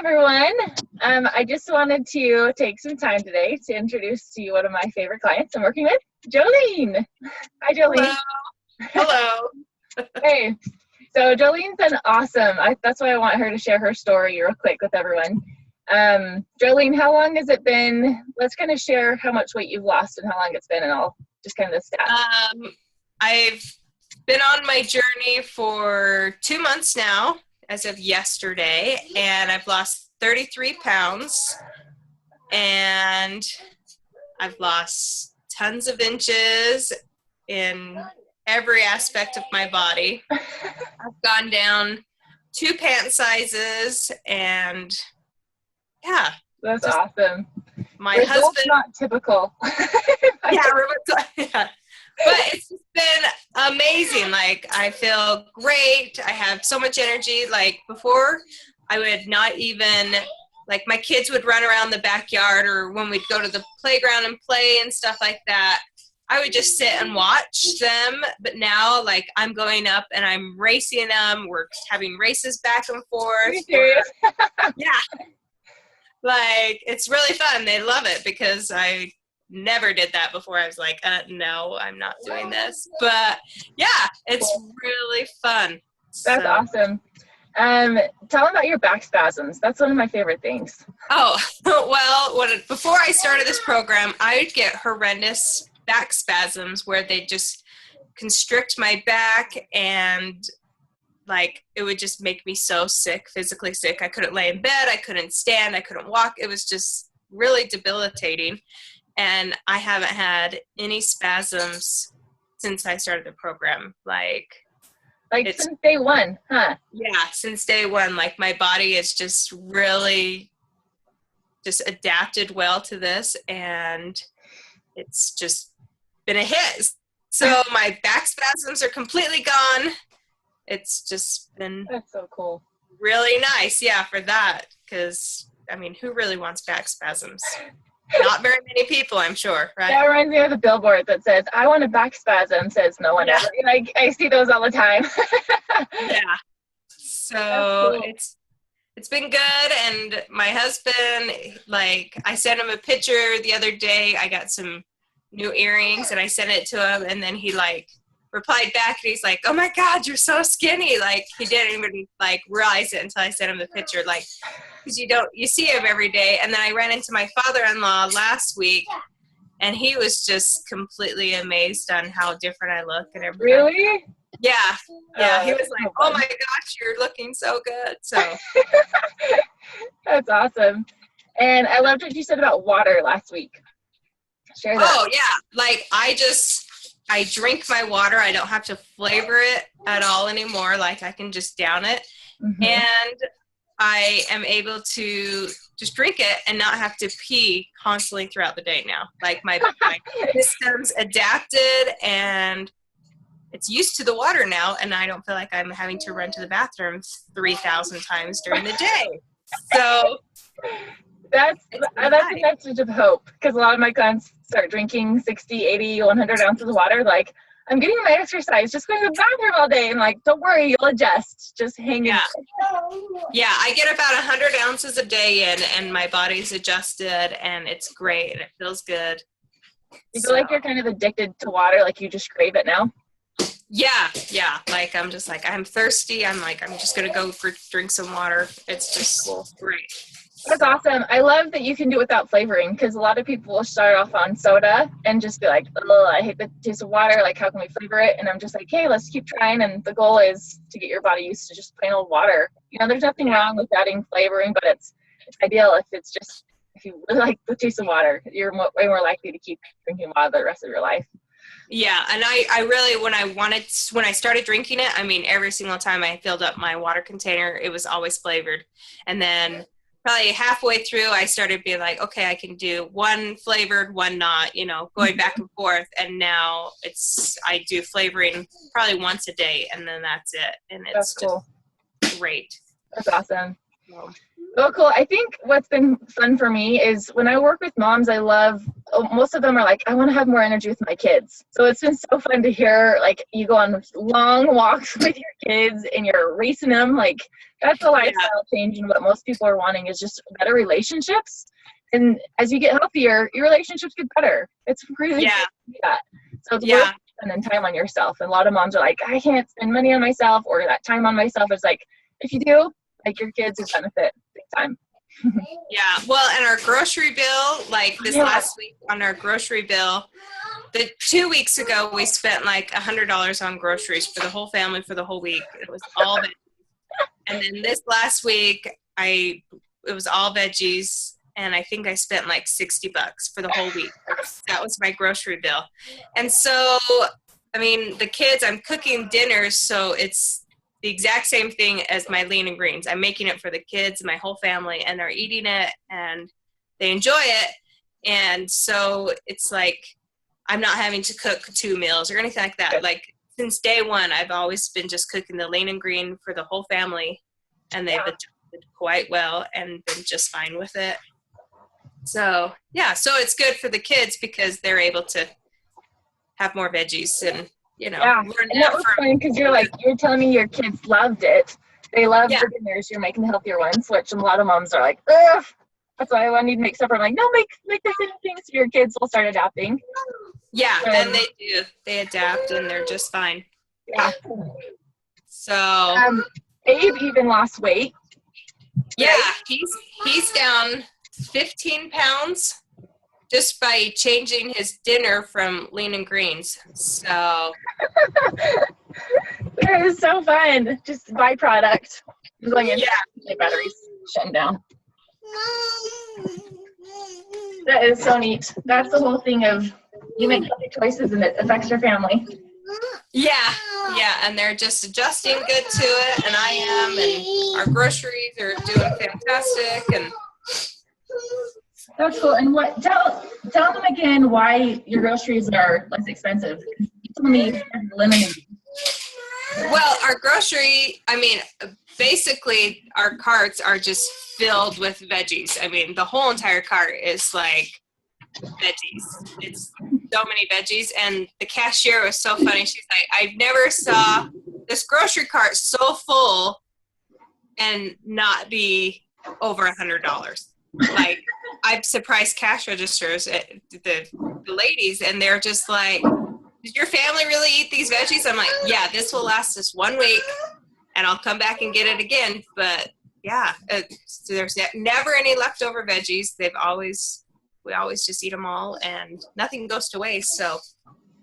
everyone. I just wanted to take some time today to introduce to you one of my favorite clients I'm working with, Jolene. Hi, Jolene. Hello. Hey. So Jolene's been awesome. That's why I want her to share her story real quick with everyone. Jolene, how long has it been? Let's kind of share how much weight you've lost and how long it's been and all, just kind of the stats. I've been on my journey for 2 months now, as of yesterday, and I've lost 33 pounds, and I've lost tons of inches in every aspect of my body. I've gone down 2 pant sizes, and yeah. That's awesome. My Results husband, not typical. yeah. But it's just been amazing. Like, I feel great. I have so much energy. Like, before, I would not even, like, my kids would run around the backyard, or when we'd go to the playground and play and stuff like that, I would just sit and watch them. But now, like, I'm going up and I'm racing them. We're having races back and forth. Are you serious? Yeah. Like, it's really fun. They love it because I never did that before. I was like, no, I'm not doing this. But yeah, it's really fun. That's awesome. Tell them about your back spasms. That's one of my favorite things. Oh, well, before I started this program, I would get horrendous back spasms where they just constrict my back, and like, it would just make me so sick, physically sick. I couldn't lay in bed. I couldn't stand. I couldn't walk. It was just really debilitating. And I haven't had any spasms since I started the program. Like since day one, huh? Yeah, since day one. Like, my body is just really just adapted well to this, and it's just been a hit. So my back spasms are completely gone. It's just been That's so cool. Really nice, yeah, for that. Because, I mean, who really wants back spasms? Not very many people, I'm sure, right? That reminds me of the billboard that says, "I want a back spasm," says no one ever. Like, I see those all the time. Yeah. So cool. it's been good. And my husband, like, I sent him a picture the other day. I got some new earrings and I sent it to him, and then he like replied back and he's like, "Oh my God, you're so skinny." Like, he didn't even like realize it until I sent him the picture, like, because you see him every day. And then I ran into my father-in-law last week, and he was just completely amazed on how different I look and everything. Really? Yeah. He was like, "Oh my gosh, you're looking so good." So that's awesome. And I loved what you said about water last week. Share that. Oh yeah, like, I drink my water. I don't have to flavor it at all anymore. Like, I can just down it. Mm-hmm. And I am able to just drink it and not have to pee constantly throughout the day now. Like, my system's adapted, and it's used to the water now, and I don't feel like I'm having to run to the bathroom 3,000 times during the day. So that's a message of hope, because a lot of my clients start drinking 60, 80, 100 ounces of water. Like, I'm getting my exercise, just going to the bathroom all day. And like, don't worry, you'll adjust. Just hang in. Yeah, I get about 100 ounces a day in, and my body's adjusted, and it's great, and it feels good. You feel like you're kind of addicted to water, like you just crave it now? Yeah. Like, I'm just like, I'm thirsty. I'm like, I'm just going to go drink some water. It's just great. That's awesome. I love that you can do it without flavoring, because a lot of people will start off on soda and just be like, "Oh, I hate the taste of water. Like, how can we flavor it?" And I'm just like, "Hey, let's keep trying." And the goal is to get your body used to just plain old water. You know, there's nothing wrong with adding flavoring, but it's ideal if you really like the taste of water, you're way more likely to keep drinking water the rest of your life. Yeah, and I really, when I started drinking it, I mean, every single time I filled up my water container, it was always flavored. And then probably halfway through, I started being like, okay, I can do one flavored, one not, going back and forth. And now I do flavoring probably once a day, and then that's it. And it's cool. Just great. That's awesome. Well, cool. I think what's been fun for me is when I work with moms, most of them are like, I want to have more energy with my kids. So it's been so fun to hear, like, you go on long walks with your kids and you're racing them. Like, that's a Yeah. lifestyle change. And what most people are wanting is just better relationships. And as you get healthier, your relationships get better. It's really Yeah. good to do that. So it's Yeah. worth spending time on yourself. And a lot of moms are like, I can't spend money on myself or that time on myself. It's like, if you do, like, your kids will benefit big time. Yeah. Well, and our grocery bill, like this last week on our grocery bill, 2 weeks ago, we spent like $100 on groceries for the whole family for the whole week. It was all veggies. And then this last week, it was all veggies. And I think I spent like $60 for the whole week. That was my grocery bill. And so, I mean, the kids, I'm cooking dinners, so it's the exact same thing as my lean and greens. I'm making it for the kids and my whole family, and they're eating it, and they enjoy it. And so it's like I'm not having to cook 2 meals or anything like that. Like, since day one, I've always been just cooking the lean and green for the whole family, and they've adjusted quite well and been just fine with it. So, yeah, so it's good for the kids because they're able to have more veggies and, learn and that was fun because you're telling me your kids loved it. They loved the dinners. You're making the healthier ones, which a lot of moms are like, ugh, that's why I need to make supper. I'm like, no, make the same thing so your kids will start adapting. Yeah, and they do. They adapt and they're just fine. Yeah. So Abe even lost weight. Yeah, he's down 15 pounds just by changing his dinner from lean and greens. So it was so fun. Just byproduct. Going in, my battery's shutting down. That is so neat. That's the whole thing of you make healthy choices and it affects your family. Yeah, and they're just adjusting good to it, and I am, and our groceries are doing fantastic, and that's cool. And tell them again why your groceries are less expensive. You told me you eliminated. Well, our grocery, basically our carts are just filled with veggies. I mean, the whole entire cart is like veggies. It's so many veggies, and the cashier was so funny. She's like, I've never saw this grocery cart so full and not be over $100. Like, I've surprised cash registers at the ladies, and they're just like, did your family really eat these veggies? I'm like, yeah, this will last us 1 week and I'll come back and get it again. But yeah, there's never any leftover veggies. We always just eat them all, and nothing goes to waste. So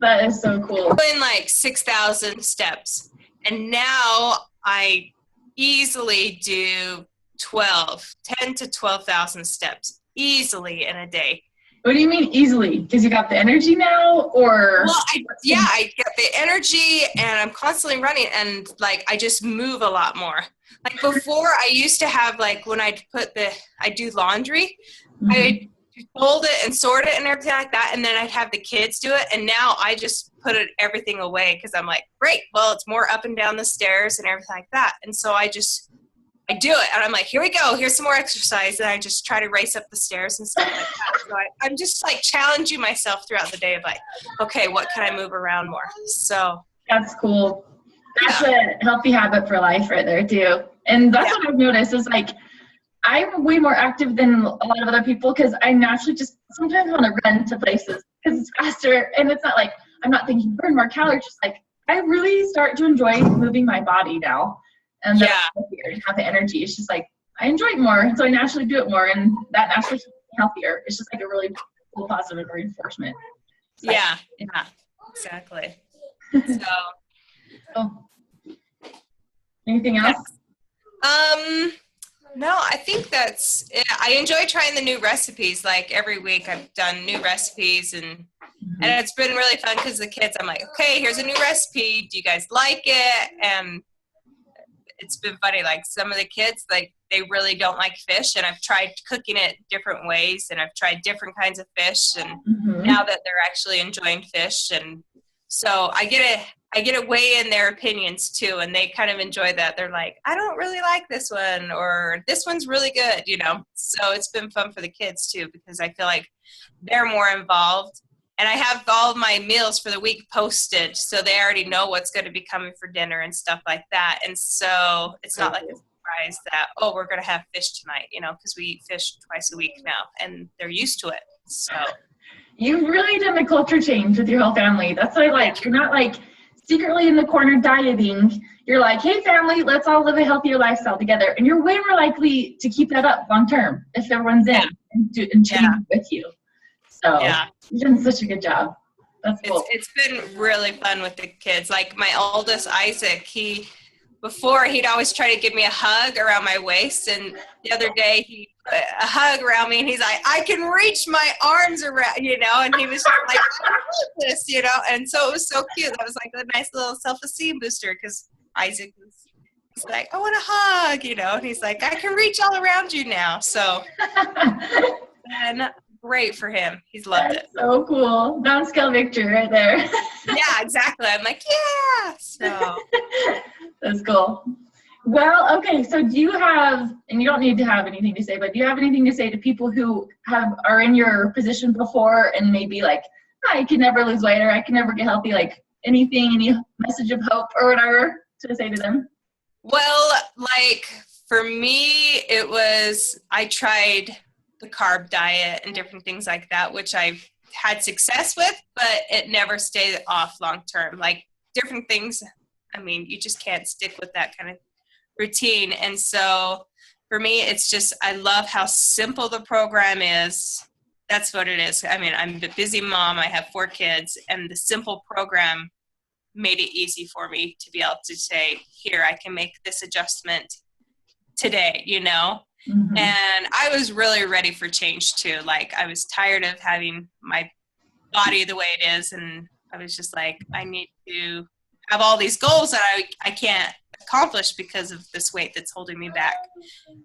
that is so cool. Doing like 6,000 steps, and now I easily do 10 to 12,000 steps easily in a day. What do you mean easily? Because you got the energy now, or? Well, I get the energy, and I'm constantly running, and like I just move a lot more. Like before, I used to have like when I do laundry, I fold it and sort it and everything like that, and then I'd have the kids do it, and now I just put everything away because I'm like, great, well, it's more up and down the stairs and everything like that, and so I do it, and I'm like, here we go, here's some more exercise, and I just try to race up the stairs and stuff like that. So I'm just like challenging myself throughout the day of like, okay, what can I move around more? So that's cool. That's a healthy habit for life right there too. And that's what I've noticed is like I'm way more active than a lot of other people because I naturally just sometimes want to run to places because it's faster, and it's not like I'm not thinking burn more calories, just like I really start to enjoy moving my body now. And have the energy. It's just like I enjoy it more, and so I naturally do it more, and that naturally keeps me healthier. It's just like a really cool positive reinforcement. Yeah, exactly. So, anything else? No, I think that's it. I enjoy trying the new recipes. Like every week, I've done new recipes, and it's been really fun because the kids, I'm like, okay, here's a new recipe. Do you guys like it? And it's been funny, like some of the kids, like they really don't like fish, and I've tried cooking it different ways, and I've tried different kinds of fish, and now that they're actually enjoying fish, and so I get I get to weigh in their opinions too, and they kind of enjoy that. They're like, I don't really like this one, or this one's really good, you know. So it's been fun for the kids too, because I feel like they're more involved. And I have all of my meals for the week posted, so they already know what's going to be coming for dinner and stuff like that. And so it's not like a surprise that, oh, we're going to have fish tonight, you know, because we eat fish twice a week now, and they're used to it. So you've really done a culture change with your whole family. That's what I like. You're not like secretly in the corner dieting. You're like, hey, family, let's all live a healthier lifestyle together. And you're way more likely to keep that up long term if everyone's in and change with you. So you've done such a good job. That's cool. It's been really fun with the kids. Like my oldest, Isaac, before he'd always try to give me a hug around my waist, and the other day he put a hug around me, and he's like, I can reach my arms around, you know, and he was just like, I love this, you know, and so it was so cute. That was like a nice little self-esteem booster, because Isaac he's like, I want a hug, you know, and he's like, I can reach all around you now. So and great for him. He's loved it. So cool. Downscale victory right there. Yeah, exactly. I'm like, yeah. So that's cool. Well, okay. So do you have, and you don't need to have anything to say, but do you have anything to say to people who are in your position before and maybe like, I can never lose weight or I can never get healthy, like anything, any message of hope or whatever to say to them? Well, like for me, I tried the carb diet and different things like that, which I've had success with, but it never stayed off long term. Like different things, I mean, you just can't stick with that kind of routine. And so for me, it's just, I love how simple the program is. That's what it is. I mean, I'm a busy mom. I have 4 kids, and the simple program made it easy for me to be able to say, here, I can make this adjustment today, you know? Mm-hmm. And I was really ready for change too. Like I was tired of having my body the way it is. And I was just like, I need to have all these goals that I can't accomplish because of this weight that's holding me back.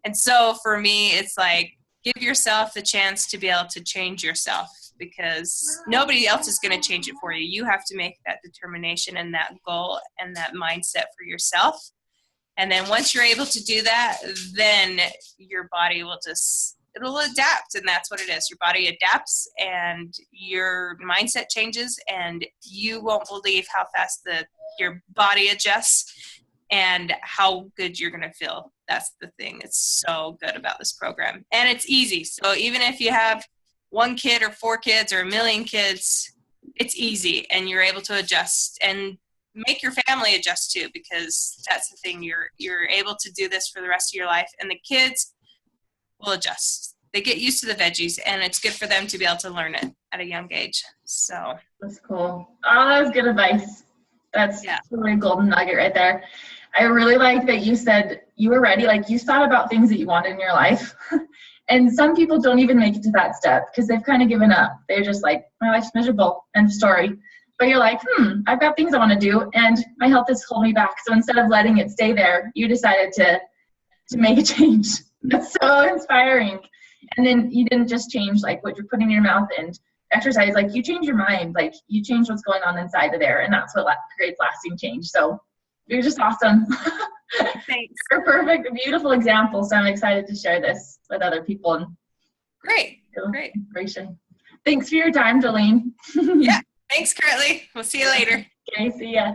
And so for me, it's like, give yourself the chance to be able to change yourself, because nobody else is going to change it for you. You have to make that determination and that goal and that mindset for yourself. And then once you're able to do that, then your body it'll adapt. And that's what it is. Your body adapts and your mindset changes, and you won't believe how fast your body adjusts and how good you're going to feel. That's the thing. It's so good about this program. And it's easy. So even if you have 1 kid or 4 kids or 1 million kids, it's easy, and you're able to adjust and make your family adjust too, because that's the thing. You're able to do this for the rest of your life, and the kids will adjust. They get used to the veggies, and it's good for them to be able to learn it at a young age. So that's cool. Oh, that was good advice. That's really a golden nugget right there. I really like that you said you were ready. Like you thought about things that you wanted in your life. And some people don't even make it to that step because they've kind of given up. They're just like, my life's miserable, end of story. But you're like, I've got things I want to do, and my health is holding me back. So instead of letting it stay there, you decided to make a change. That's so inspiring. And then you didn't just change like what you're putting in your mouth and exercise. Like you change your mind. Like you change what's going on inside of there, and that's what creates lasting change. So you're just awesome. Thanks. You're a perfect, beautiful example. So I'm excited to share this with other people. And Great. Inspiration. Thanks for your time, Jolene. Yeah. Thanks, Currently. We'll see you later. Okay, see ya.